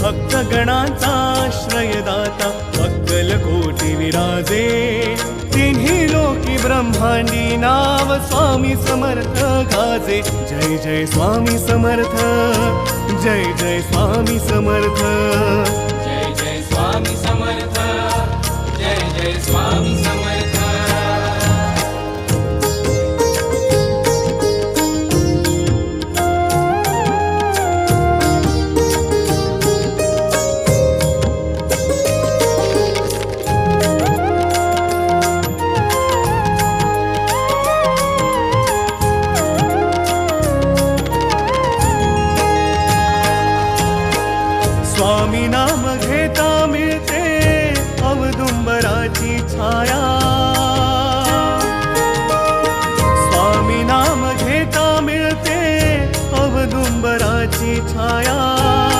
भक्तगणांचा आश्रयदाता अक्कलकोटी विराजे तिन्ही लोकी ब्रह्मांडी नाव स्वामी समर्थ गाजे जय जय स्वामी समर्थ जय जय स्वामी समर्थ जय जय स्वामी समर्थ जय जय स्वामी समर्थ स्वामी नाम